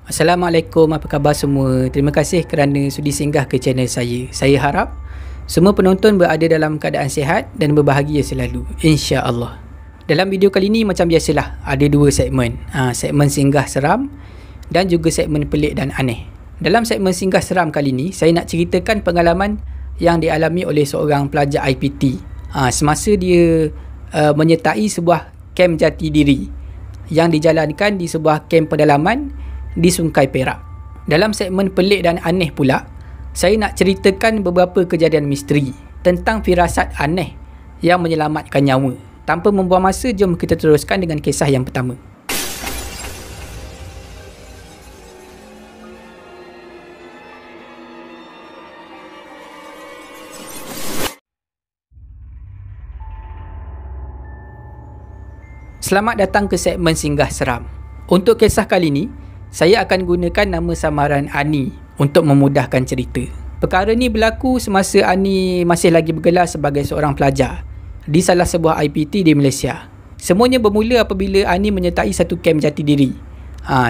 Assalamualaikum, apa khabar semua? Terima kasih kerana sudi singgah ke channel saya. Saya harap semua penonton berada dalam keadaan sihat dan berbahagia selalu, insya-Allah. Dalam video kali ini macam biasalah, ada dua segmen. Segmen singgah seram dan juga segmen pelik dan aneh. Dalam segmen singgah seram kali ini, saya nak ceritakan pengalaman yang dialami oleh seorang pelajar IPT semasa dia menyertai sebuah kem jati diri yang dijalankan di sebuah kem pedalaman di Sungai Perak. Dalam segmen pelik dan aneh pula, saya nak ceritakan beberapa kejadian misteri tentang firasat aneh yang menyelamatkan nyawa. Tanpa membuang masa, jom kita teruskan dengan kisah yang pertama. Selamat datang ke segmen singgah seram. Untuk kisah kali ini, saya akan gunakan nama samaran Ani untuk memudahkan cerita. Perkara ni berlaku semasa Ani masih lagi bergelar sebagai seorang pelajar di salah sebuah IPT di Malaysia. Semuanya bermula apabila Ani menyertai satu kem jati diri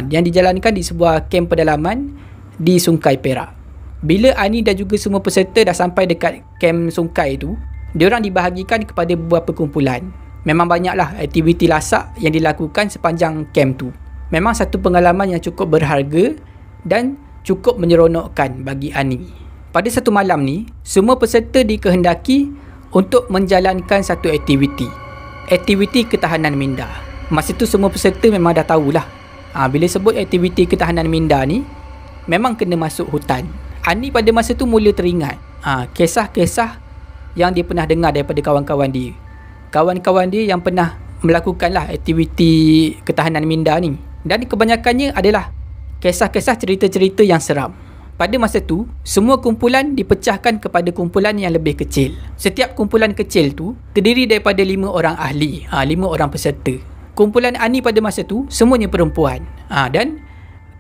yang dijalankan di sebuah kem pedalaman di Sungai Perak. Bila Ani dan juga semua peserta dah sampai dekat kem sungai tu, diorang dibahagikan kepada beberapa kumpulan. Memang banyaklah aktiviti lasak yang dilakukan sepanjang kem tu. Memang satu pengalaman yang cukup berharga dan cukup menyeronokkan bagi Ani. Pada satu malam ni, semua peserta dikehendaki untuk menjalankan satu aktiviti. Aktiviti ketahanan minda. Masa tu semua peserta memang dah tahulah. Bila sebut aktiviti ketahanan minda ni, memang kena masuk hutan. Ani pada masa tu mula teringat kisah-kisah yang dia pernah dengar daripada kawan-kawan dia. Kawan-kawan dia yang pernah melakukanlah aktiviti ketahanan minda ni. Dan kebanyakannya adalah kisah-kisah cerita-cerita yang seram. Pada masa tu, semua kumpulan dipecahkan kepada kumpulan yang lebih kecil. Setiap kumpulan kecil tu terdiri daripada 5 orang ahli, 5 orang peserta. Kumpulan Ani pada masa tu semuanya perempuan. Dan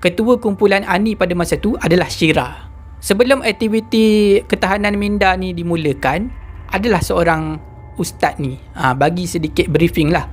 ketua kumpulan Ani pada masa tu adalah Syira. Sebelum aktiviti ketahanan minda ni dimulakan, adalah seorang ustaz ni bagi sedikit briefing lah,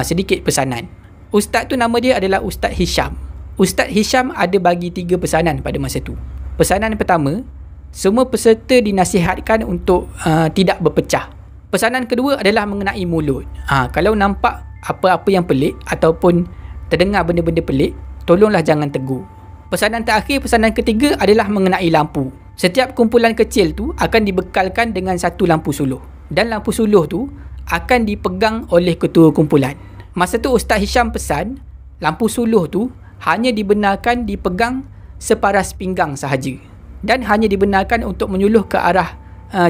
sedikit pesanan. Ustaz tu nama dia adalah Ustaz Hisham. Ustaz Hisham ada bagi 3 pesanan pada masa tu. Pesanan pertama, semua peserta dinasihatkan untuk tidak berpecah. Pesanan kedua adalah mengenai mulut. Kalau nampak apa-apa yang pelik ataupun terdengar benda-benda pelik, tolonglah jangan tegur. Pesanan terakhir, pesanan ketiga adalah mengenai lampu. Setiap kumpulan kecil tu akan dibekalkan dengan satu lampu suluh. Dan lampu suluh tu akan dipegang oleh ketua kumpulan. Masa tu Ustaz Hisham pesan, lampu suluh tu hanya dibenarkan dipegang separas pinggang sahaja. Dan hanya dibenarkan untuk menyuluh ke arah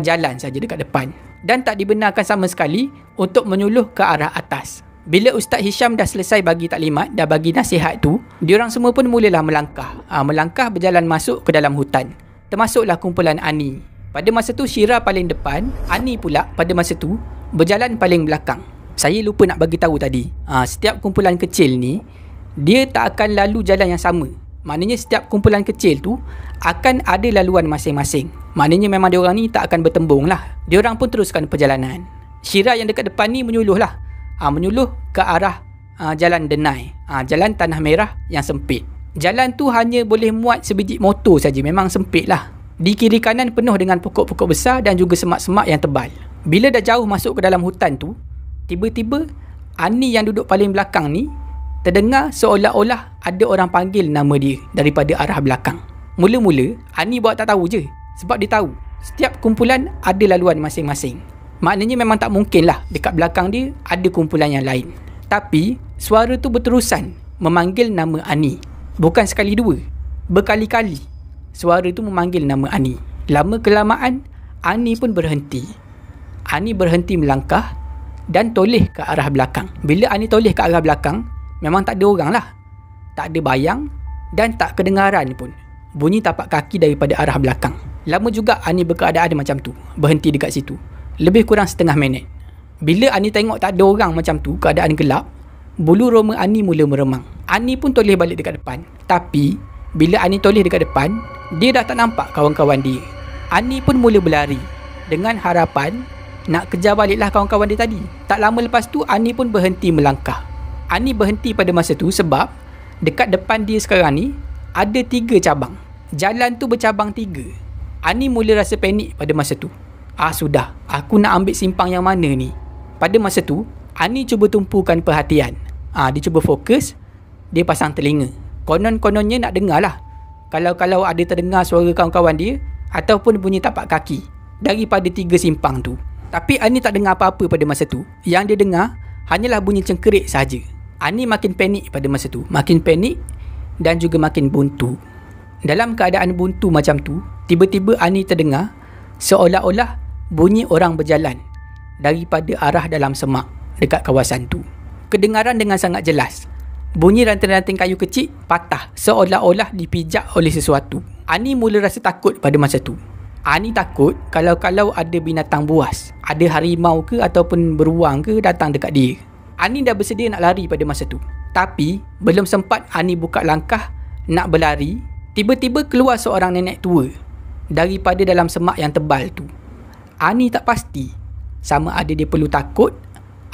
jalan saja dekat depan. Dan tak dibenarkan sama sekali untuk menyuluh ke arah atas. Bila Ustaz Hisham dah selesai bagi taklimat, dah bagi nasihat tu, diorang semua pun mulalah melangkah. Melangkah berjalan masuk ke dalam hutan. Termasuklah kumpulan Ani. Pada masa tu Syira paling depan, Ani pula pada masa tu berjalan paling belakang. Saya lupa nak bagi tahu tadi. Setiap kumpulan kecil ni, dia tak akan lalu jalan yang sama. Maknanya setiap kumpulan kecil tu akan ada laluan masing-masing. Maknanya memang diorang ni tak akan bertembung lah. Diorang pun teruskan perjalanan. Syira yang dekat depan ni menyuluh lah. Menyuluh ke arah jalan denai. Jalan tanah merah yang sempit. Jalan tu hanya boleh muat sebiji motor saja. Memang sempit lah. Di kiri kanan penuh dengan pokok-pokok besar dan juga semak-semak yang tebal. Bila dah jauh masuk ke dalam hutan tu, tiba-tiba Ani yang duduk paling belakang ni terdengar seolah-olah ada orang panggil nama dia daripada arah belakang. Mula-mula Ani buat tak tahu je, sebab dia tahu setiap kumpulan ada laluan masing-masing. Maknanya memang tak mungkin lah dekat belakang dia ada kumpulan yang lain. Tapi suara tu berterusan memanggil nama Ani. Bukan sekali dua, berkali-kali suara tu memanggil nama Ani. Lama kelamaan Ani pun berhenti. Ani berhenti melangkah dan toleh ke arah belakang. Bila Ani toleh ke arah belakang, memang tak ada orang lah. Tak ada bayang dan tak kedengaran pun bunyi tapak kaki daripada arah belakang. Lama juga Ani berkeadaan macam tu, berhenti dekat situ. Lebih kurang setengah minit. Bila Ani tengok tak ada orang macam tu, keadaan gelap, bulu roma Ani mula meremang. Ani pun toleh balik dekat depan. Tapi bila Ani toleh dekat depan, dia dah tak nampak kawan-kawan dia. Ani pun mula berlari dengan harapan nak kejar baliklah kawan-kawan dia tadi. Tak lama lepas tu Ani pun berhenti melangkah. Ani berhenti pada masa tu sebab dekat depan dia sekarang ni ada 3 cabang. Jalan tu bercabang 3. Ani mula rasa panik pada masa tu. Sudah, aku nak ambil simpang yang mana ni? Pada masa tu, Ani cuba tumpukan perhatian. Dia cuba fokus, dia pasang telinga. Konon-kononnya nak dengar lah. Kalau ada terdengar suara kawan-kawan dia ataupun bunyi tapak kaki daripada 3 simpang tu. Tapi Ani tak dengar apa-apa pada masa tu. Yang dia dengar hanyalah bunyi cengkerik sahaja. Ani makin panik pada masa tu. Makin panik dan juga makin buntu. Dalam keadaan buntu macam tu, tiba-tiba Ani terdengar seolah-olah bunyi orang berjalan daripada arah dalam semak dekat kawasan tu. Kedengaran dengan sangat jelas. Bunyi ranting-ranting kayu kecil patah seolah-olah dipijak oleh sesuatu. Ani mula rasa takut pada masa tu. Ani takut kalau ada binatang buas, ada harimau ke ataupun beruang ke datang dekat dia. Ani dah bersedia nak lari pada masa tu. Tapi belum sempat Ani buka langkah nak berlari, tiba-tiba keluar seorang nenek tua daripada dalam semak yang tebal tu. Ani tak pasti sama ada dia perlu takut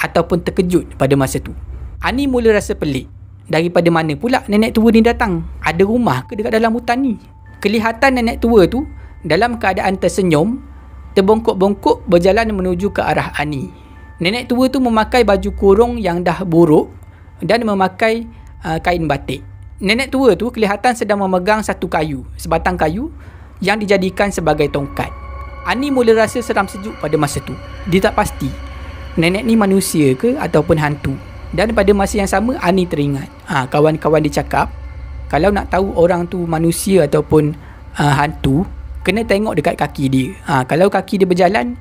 ataupun terkejut pada masa tu. Ani mula rasa pelik. Daripada mana pula nenek tua ni datang? Ada rumah ke dekat dalam hutan ni? Kelihatan nenek tua tu dalam keadaan tersenyum, terbongkok-bongkok berjalan menuju ke arah Ani. Nenek tua tu memakai baju kurung yang dah buruk dan memakai kain batik. Nenek tua tu kelihatan sedang memegang sebatang kayu yang dijadikan sebagai tongkat. Ani mula rasa seram sejuk pada masa tu. Dia tak pasti nenek ni manusia ke ataupun hantu. Dan pada masa yang sama Ani teringat kawan-kawan dia cakap kalau nak tahu orang tu manusia ataupun hantu, kena tengok dekat kaki dia. Kalau kaki dia berjalan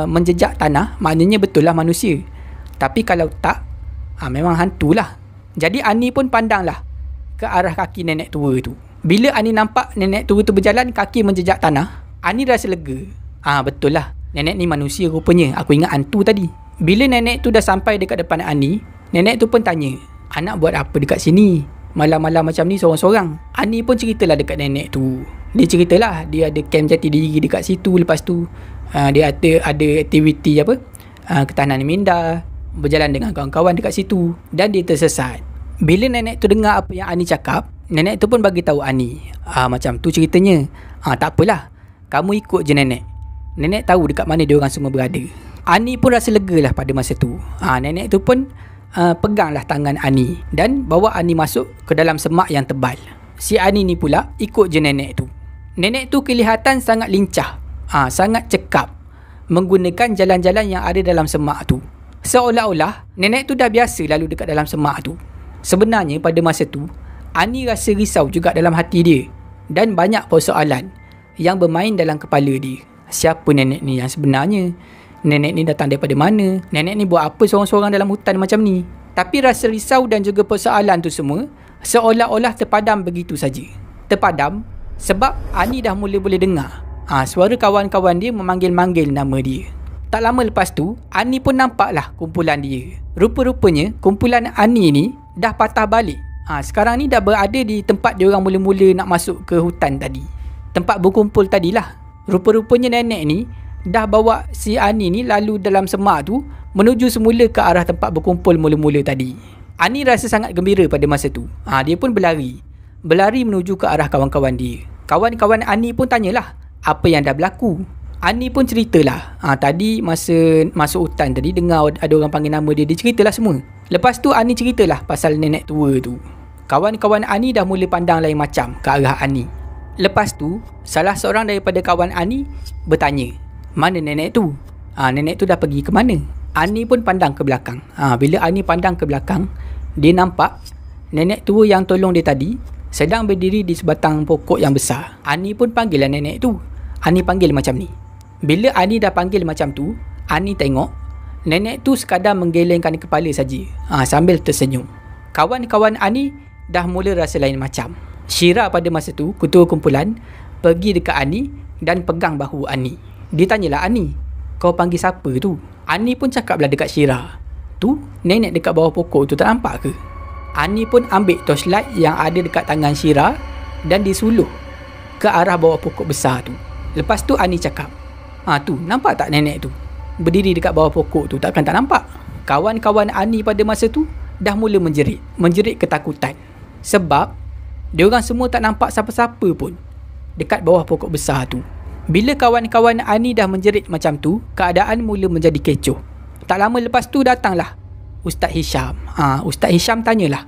menjejak tanah, maknanya betul lah manusia. Tapi kalau tak, memang hantu lah. Jadi Ani pun pandanglah ke arah kaki nenek tua tu. Bila Ani nampak nenek tua tu berjalan, kaki menjejak tanah, Ani rasa lega. Betul lah, nenek ni manusia rupanya. Aku ingat hantu tadi. Bila nenek tu dah sampai dekat depan Ani, nenek tu pun tanya, anak buat apa dekat sini? Malam-malam macam ni sorang-sorang. Ani pun ceritalah dekat nenek tu. Dia ceritalah dia ada kem jati diri dekat situ. Lepas tu dia ada aktiviti ketahanan minda, berjalan dengan kawan-kawan dekat situ. Dan dia tersesat. Bila nenek tu dengar apa yang Ani cakap, nenek tu pun bagi tahu Ani, macam tu ceritanya. Tak apalah, kamu ikut je nenek. Nenek tahu dekat mana dia orang semua berada. Ani pun rasa lega lah pada masa tu. Nenek tu pun peganglah tangan Ani dan bawa Ani masuk ke dalam semak yang tebal. Si Ani ni pula ikut je nenek tu. Nenek tu kelihatan sangat lincah, sangat cekap menggunakan jalan-jalan yang ada dalam semak tu. Seolah-olah nenek tu dah biasa lalu dekat dalam semak tu. Sebenarnya pada masa tu Ani rasa risau juga dalam hati dia dan banyak persoalan yang bermain dalam kepala dia. Siapa nenek ni yang sebenarnya? Nenek ni datang daripada mana? Nenek ni buat apa seorang-seorang dalam hutan macam ni? Tapi rasa risau dan juga persoalan tu semua seolah-olah terpadam begitu saja. Terpadam sebab Ani dah mula boleh dengar suara kawan-kawan dia memanggil-manggil nama dia. Tak lama lepas tu, Ani pun nampaklah kumpulan dia. Rupa-rupanya kumpulan Ani ni dah patah balik. Sekarang ni dah berada di tempat dia orang mula-mula nak masuk ke hutan tadi. Tempat berkumpul tadilah. Rupa-rupanya nenek ni dah bawa si Ani ni lalu dalam semak tu menuju semula ke arah tempat berkumpul mula-mula tadi. Ani rasa sangat gembira pada masa tu. Dia pun berlari menuju ke arah kawan-kawan dia. Kawan-kawan Ani pun tanyalah apa yang dah berlaku. Ani pun ceritalah. Tadi masa masuk hutan tadi dengar ada orang panggil nama dia. Dia ceritalah semua. Lepas tu Ani ceritalah pasal nenek tua tu. Kawan-kawan Ani dah mula pandang lain macam ke arah Ani. Lepas tu salah seorang daripada kawan Ani bertanya, mana nenek tu? Nenek tu dah pergi ke mana? Ani pun pandang ke belakang. Bila Ani pandang ke belakang, dia nampak nenek tua yang tolong dia tadi sedang berdiri di sebatang pokok yang besar. Ani pun panggil lah nenek tu. Ani panggil macam ni. Bila Ani dah panggil macam tu, Ani tengok nenek tu sekadar menggelengkan kepala saja, sambil tersenyum. Kawan-kawan Ani dah mula rasa lain macam. Syira pada masa tu, ketua kumpulan, pergi dekat Ani dan pegang bahu Ani. Dia tanyalah Ani, kau panggil siapa tu? Ani pun cakaplah dekat Syira, tu nenek dekat bawah pokok tu tak nampak ke? Ani pun ambil torchlight yang ada dekat tangan Syira dan disuluh ke arah bawah pokok besar tu. Lepas tu Ani cakap, tu nampak tak nenek tu? Berdiri dekat bawah pokok tu, takkan tak nampak? Kawan-kawan Ani pada masa tu dah mula menjerit ketakutan. Sebab Diorang semua tak nampak siapa-siapa pun dekat bawah pokok besar tu. Bila kawan-kawan Ani dah menjerit macam tu, keadaan mula menjadi kecoh. Tak lama lepas tu datanglah Ustaz Hisham. Ustaz Hisham tanyalah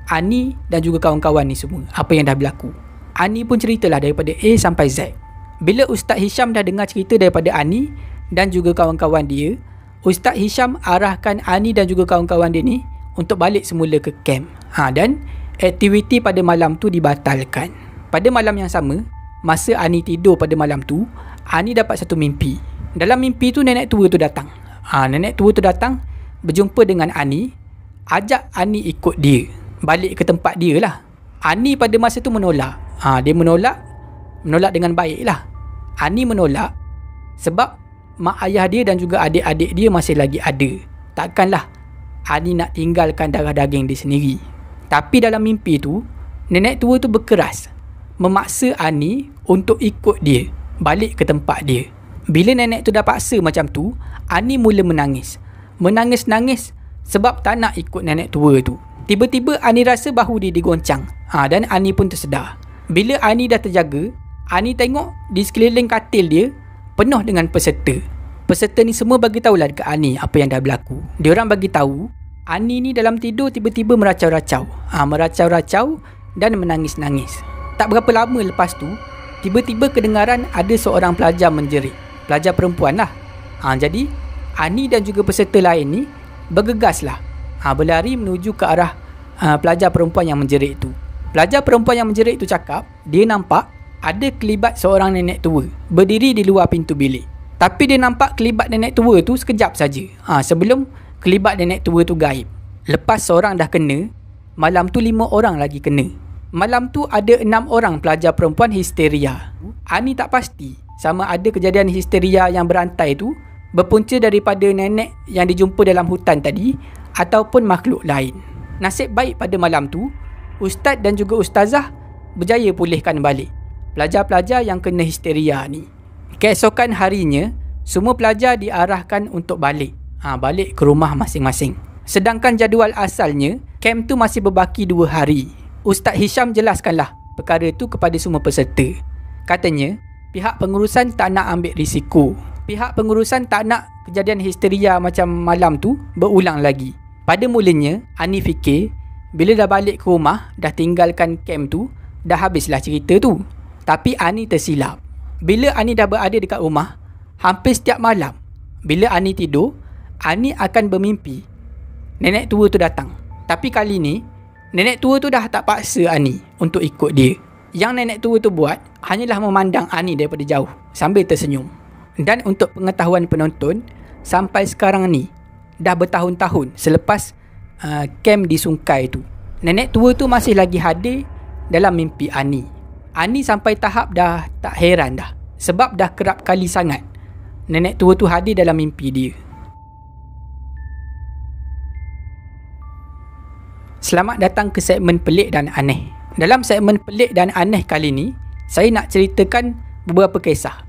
Ani dan juga kawan-kawan ni semua apa yang dah berlaku. Ani pun ceritalah daripada A sampai Z. Bila Ustaz Hisham dah dengar cerita daripada Ani dan juga kawan-kawan dia, Ustaz Hisham arahkan Ani dan juga kawan-kawan dia ni untuk balik semula ke camp. Dan aktiviti pada malam tu dibatalkan. Pada malam yang sama, masa Ani tidur pada malam tu, Ani dapat satu mimpi. Dalam mimpi tu nenek tua tu datang. Nenek tua tu datang berjumpa dengan Ani, ajak Ani ikut dia balik ke tempat dia lah. Ani pada masa tu menolak. Dia menolak dengan baik lah. Ani menolak sebab mak ayah dia dan juga adik-adik dia masih lagi ada. Takkanlah Ani nak tinggalkan darah daging dia sendiri. Tapi dalam mimpi tu, nenek tua tu berkeras memaksa Ani untuk ikut dia balik ke tempat dia. Bila nenek tu dah paksa macam tu, Ani mula menangis. Menangis-nangis sebab tak nak ikut nenek tua tu. Tiba-tiba Ani rasa bahu dia digoncang. Dan Ani pun tersedar. Bila Ani dah terjaga, Ani tengok di sekeliling katil dia penuh dengan peserta. Peserta ni semua bagi tahulah dekat Ani apa yang dah berlaku. Diorang bagi tahu Ani ni dalam tidur tiba-tiba meracau-racau. Meracau-racau dan menangis-nangis. Tak berapa lama lepas tu, tiba-tiba kedengaran ada seorang pelajar menjerit. Pelajar perempuan lah. Jadi Ani dan juga peserta lain ni bergegaslah berlari menuju ke arah pelajar perempuan yang menjerit tu. Pelajar perempuan yang menjerit tu cakap dia nampak ada kelibat seorang nenek tua berdiri di luar pintu bilik. Tapi dia nampak kelibat nenek tua tu sekejap saja. Sebelum kelibat nenek tua tu gaib. Lepas seorang dah kena, malam tu 5 orang lagi kena. Malam tu ada 6 orang pelajar perempuan histeria. Ani tak pasti sama ada kejadian histeria yang berantai tu berpunca daripada nenek yang dijumpa dalam hutan tadi ataupun makhluk lain. Nasib baik pada malam tu, ustaz dan juga ustazah berjaya pulihkan balik pelajar-pelajar yang kena histeria ni. Keesokan harinya, semua pelajar diarahkan untuk balik. Balik ke rumah masing-masing. Sedangkan jadual asalnya, camp tu masih berbaki 2 hari. Ustaz Hisham jelaskanlah perkara tu kepada semua peserta. Katanya, pihak pengurusan tak nak ambil risiko. Pihak pengurusan tak nak kejadian histeria macam malam tu berulang lagi. Pada mulanya, Ani fikir bila dah balik ke rumah, dah tinggalkan camp tu, dah habislah cerita tu. Tapi Ani tersilap. Bila Ani dah berada dekat rumah, hampir setiap malam, bila Ani tidur, Ani akan bermimpi nenek tua tu datang. Tapi kali ni, nenek tua tu dah tak paksa Ani untuk ikut dia. Yang nenek tua tu buat hanyalah memandang Ani daripada jauh sambil tersenyum. Dan untuk pengetahuan penonton, sampai sekarang ni dah bertahun-tahun selepas camp di Sungai tu, nenek tua tu masih lagi hadir dalam mimpi Ani. Ani sampai tahap dah tak heran dah, sebab dah kerap kali sangat nenek tua tu hadir dalam mimpi dia. Selamat datang ke segmen Pelik dan Aneh. Dalam segmen Pelik dan Aneh kali ni, saya nak ceritakan beberapa kisah.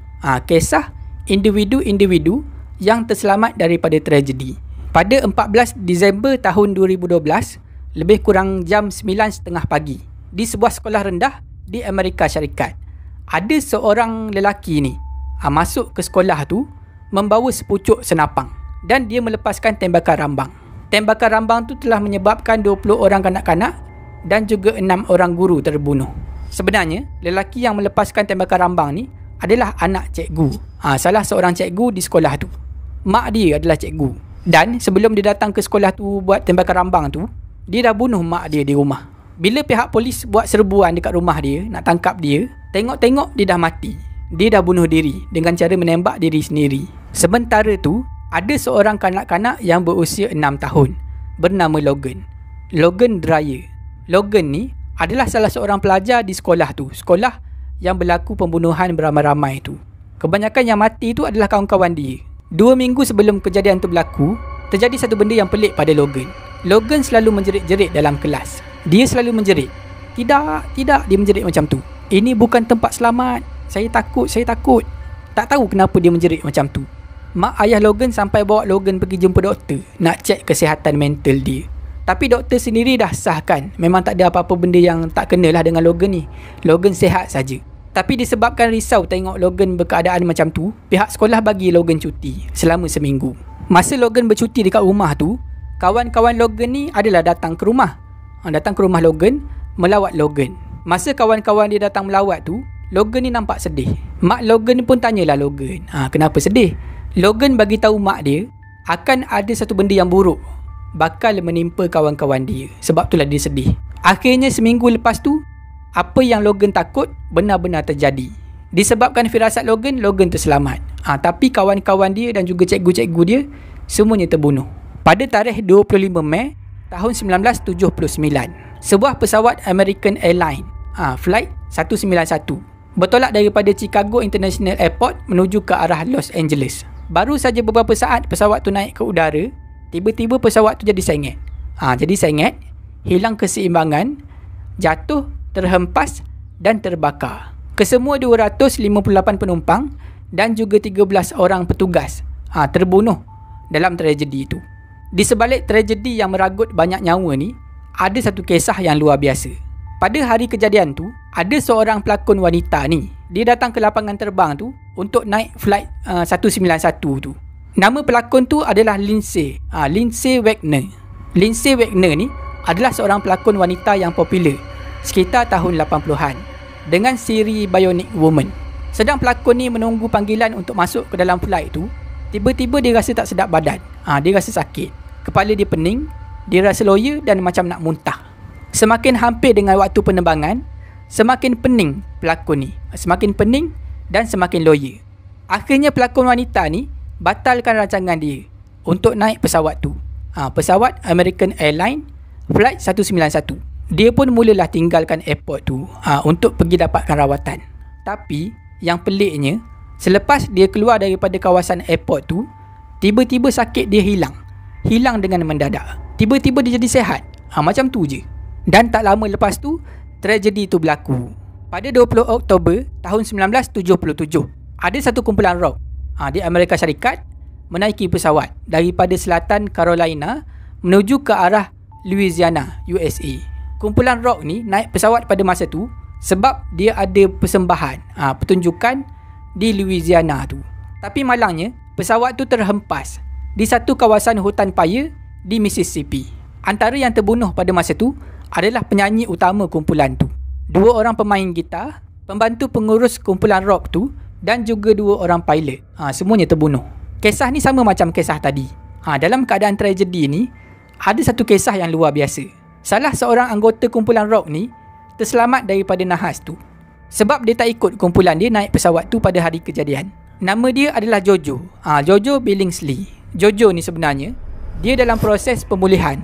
Kisah individu-individu yang terselamat daripada tragedi. Pada 14 Disember tahun 2012, lebih kurang jam 9.30 pagi, di sebuah sekolah rendah di Amerika Syarikat, ada seorang lelaki ni masuk ke sekolah tu membawa sepucuk senapang dan dia melepaskan tembakan rambang. Tembakan rambang tu telah menyebabkan 20 orang kanak-kanak dan juga 6 orang guru terbunuh. Sebenarnya, lelaki yang melepaskan tembakan rambang ni adalah anak cikgu. Salah seorang cikgu di sekolah tu. Mak dia adalah cikgu. Dan sebelum dia datang ke sekolah tu buat tembakan rambang tu, dia dah bunuh mak dia di rumah. Bila pihak polis buat serbuan dekat rumah dia nak tangkap dia, tengok-tengok dia dah mati. Dia dah bunuh diri dengan cara menembak diri sendiri. Sementara tu, ada seorang kanak-kanak yang berusia 6 tahun bernama Logan. Logan Dreyer. Logan ni adalah salah seorang pelajar di sekolah tu. Sekolah yang berlaku pembunuhan beramai-ramai tu. Kebanyakan yang mati tu adalah kawan-kawan dia. 2 minggu sebelum kejadian tu berlaku, terjadi satu benda yang pelik pada Logan. Logan selalu menjerit-jerit dalam kelas. Dia selalu menjerit. Tidak, dia menjerit macam tu. Ini bukan tempat selamat. Saya takut. Tak tahu kenapa dia menjerit macam tu. Mak ayah Logan sampai bawa Logan pergi jumpa doktor nak cek kesihatan mental dia. Tapi doktor sendiri dah sahkan memang tak ada apa-apa benda yang tak kenalah dengan Logan ni. Logan sihat saja. Tapi disebabkan risau tengok Logan berkeadaan macam tu, pihak sekolah bagi Logan cuti selama seminggu. Masa Logan bercuti dekat rumah tu, kawan-kawan Logan ni adalah datang ke rumah. Datang ke rumah Logan, melawat Logan. Masa kawan-kawan dia datang melawat tu, Logan ni nampak sedih. Mak Logan pun tanyalah Logan, kenapa sedih? Logan bagi tahu mak dia akan ada satu benda yang buruk bakal menimpa kawan-kawan dia. Sebab itulah dia sedih. Akhirnya seminggu lepas tu, apa yang Logan takut benar-benar terjadi. Disebabkan firasat Logan, Logan terselamat. Tapi kawan-kawan dia dan juga cikgu-cikgu dia semuanya terbunuh. Pada tarikh 25 Mei tahun 1979, sebuah pesawat American Airlines, Flight 191, bertolak daripada Chicago International Airport menuju ke arah Los Angeles. Baru saja beberapa saat pesawat tu naik ke udara, tiba-tiba pesawat tu jadi sengit. Jadi sengit, hilang keseimbangan, jatuh, terhempas dan terbakar. Kesemua 258 penumpang dan juga 13 orang petugas terbunuh dalam tragedi itu. Di sebalik tragedi yang meragut banyak nyawa ni, ada satu kisah yang luar biasa. Pada hari kejadian tu, ada seorang pelakon wanita ni, dia datang ke lapangan terbang tu untuk naik flight 191 tu. Nama pelakon tu adalah Lindsay Wagner. Lindsay Wagner ni adalah seorang pelakon wanita yang popular sekitar tahun 80-an dengan siri Bionic Woman. Sedang pelakon ni menunggu panggilan untuk masuk ke dalam flight tu, tiba-tiba dia rasa tak sedap badan. Dia rasa sakit. Kepala dia pening, dia rasa loya dan macam nak muntah. Semakin hampir dengan waktu penerbangan, semakin pening pelakon ni. Semakin pening dan semakin loya. Akhirnya pelakon wanita ni batalkan rancangan dia untuk naik pesawat tu. Pesawat American Airlines Flight 191. Dia pun mulalah tinggalkan airport tu untuk pergi dapatkan rawatan. Tapi yang peliknya, selepas dia keluar daripada kawasan airport tu, tiba-tiba sakit dia hilang. Hilang dengan mendadak. Tiba-tiba dia jadi sihat. Macam tu je. Dan tak lama lepas tu, tragedi itu berlaku. Pada 20 Oktober tahun 1977, ada satu kumpulan rock di Amerika Syarikat menaiki pesawat daripada selatan Carolina menuju ke arah Louisiana, USA. Kumpulan rock ni naik pesawat pada masa tu sebab dia ada persembahan, pertunjukan di Louisiana tu. Tapi malangnya, pesawat tu terhempas di satu kawasan hutan paya di Mississippi. Antara yang terbunuh pada masa tu adalah penyanyi utama kumpulan tu, 2 orang pemain gitar, pembantu pengurus kumpulan rock tu dan juga 2 orang pilot. Semuanya terbunuh. Kisah ni sama macam kisah tadi. Dalam keadaan tragedi ni, ada satu kisah yang luar biasa. Salah seorang anggota kumpulan rock ni terselamat daripada nahas tu sebab dia tak ikut kumpulan dia naik pesawat tu pada hari kejadian. Nama dia adalah Jojo. Jojo Billingsley. Jojo ni sebenarnya dia dalam proses pemulihan.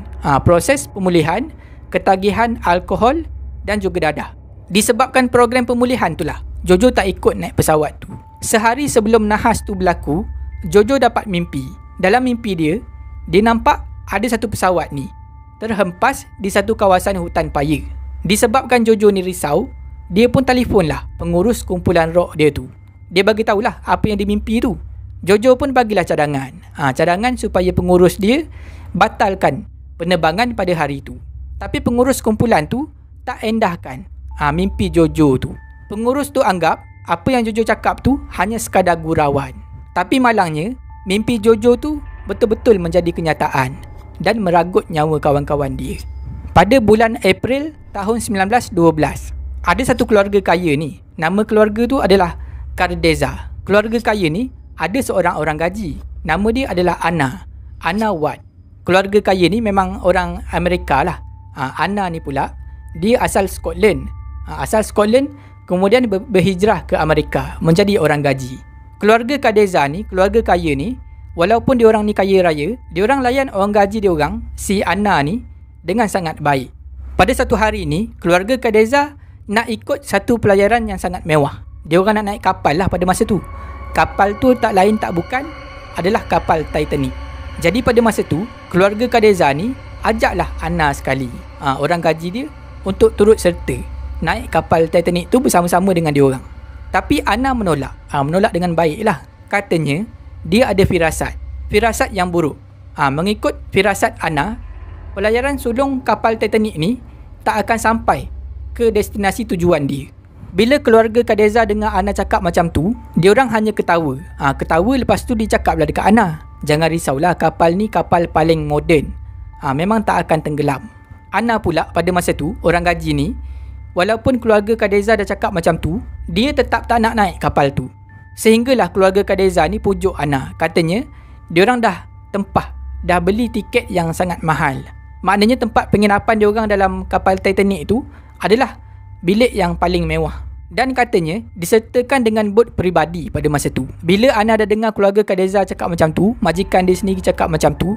Proses pemulihan ketagihan alkohol dan juga dadah. Disebabkan program pemulihan tu lah, Jojo tak ikut naik pesawat tu. Sehari sebelum nahas tu berlaku, Jojo dapat mimpi. Dalam mimpi dia nampak ada satu pesawat ni terhempas di satu kawasan hutan paya. Disebabkan Jojo ni risau, dia pun telefonlah pengurus kumpulan rock dia tu. Dia bagi tahulah apa yang dimimpi tu. Jojo pun bagilah cadangan. Cadangan supaya pengurus dia batalkan penerbangan pada hari tu. Tapi pengurus kumpulan tu tak endahkan mimpi Jojo tu. Pengurus tu anggap apa yang Jojo cakap tu hanya sekadar gurauan. Tapi malangnya, mimpi Jojo tu betul-betul menjadi kenyataan dan meragut nyawa kawan-kawan dia. Pada bulan April tahun 1912, ada satu keluarga kaya ni. Nama keluarga tu adalah Cardeza. Keluarga kaya ni ada seorang orang gaji. Nama dia adalah Anna Watt. Keluarga kaya ni memang orang Amerika lah. Anna ni pula, dia asal Scotland. Kemudian berhijrah ke Amerika menjadi orang gaji. Keluarga Cardeza ni, keluarga kaya ni, walaupun diorang ni kaya raya, diorang layan orang gaji diorang, si Anna ni, dengan sangat baik. Pada satu hari ni, keluarga Cardeza nak ikut satu pelayaran yang sangat mewah. Diorang nak naik kapal lah pada masa tu. Kapal tu tak lain tak bukan adalah kapal Titanic. Jadi pada masa tu, keluarga Cardeza ni ajaklah Anna sekali, orang gaji dia, untuk turut serta naik kapal Titanic tu bersama-sama dengan diorang. Tapi Anna menolak. Menolak dengan baik lah. Katanya dia ada firasat yang buruk. Mengikut firasat Anna, pelayaran sulung kapal Titanic ni tak akan sampai ke destinasi tujuan dia. Bila keluarga Kadeza dengar Ana cakap macam tu, diorang hanya ketawa. Ketawa lepas tu dia cakap lah dekat Ana, jangan risaulah, kapal ni kapal paling moden. Memang tak akan tenggelam. Ana pula pada masa tu, orang gaji ni, walaupun keluarga Kadeza dah cakap macam tu, dia tetap tak nak naik kapal tu. Sehinggalah keluarga Kadeza ni pujuk Ana. Katanya, diorang dah tempah, dah beli tiket yang sangat mahal. Maknanya tempat penginapan diorang dalam kapal Titanic tu adalah bilik yang paling mewah. Dan katanya disertakan dengan bot peribadi pada masa tu. Bila Ana dah dengar keluarga Kadeza cakap macam tu, majikan dia sendiri cakap macam tu,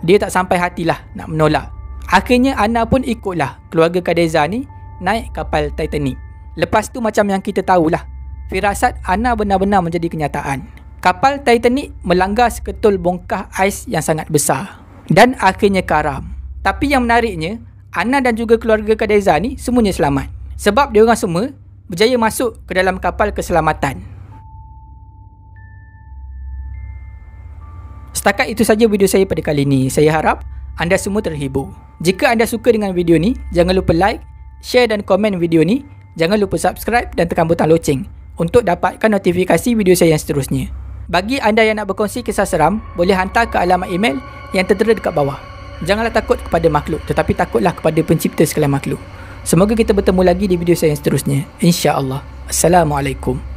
dia tak sampai hatilah nak menolak. Akhirnya Ana pun ikutlah keluarga Kadeza ni naik kapal Titanic. Lepas tu macam yang kita tahulah, firasat Ana benar-benar menjadi kenyataan. Kapal Titanic melanggar seketul bongkah ais yang sangat besar dan akhirnya karam. Tapi yang menariknya, Ana dan juga keluarga Kadeza ni semuanya selamat. Sebab diorang semua berjaya masuk ke dalam kapal keselamatan. Setakat itu saja video saya pada kali ini. Saya harap anda semua terhibur. Jika anda suka dengan video ni, jangan lupa like, share dan komen video ni. Jangan lupa subscribe dan tekan butang loceng untuk dapatkan notifikasi video saya yang seterusnya. Bagi anda yang nak berkongsi kisah seram, boleh hantar ke alamat email yang tertera dekat bawah. Janganlah takut kepada makhluk, tetapi takutlah kepada pencipta segala makhluk. Semoga kita bertemu lagi di video saya yang seterusnya. InsyaAllah. Assalamualaikum.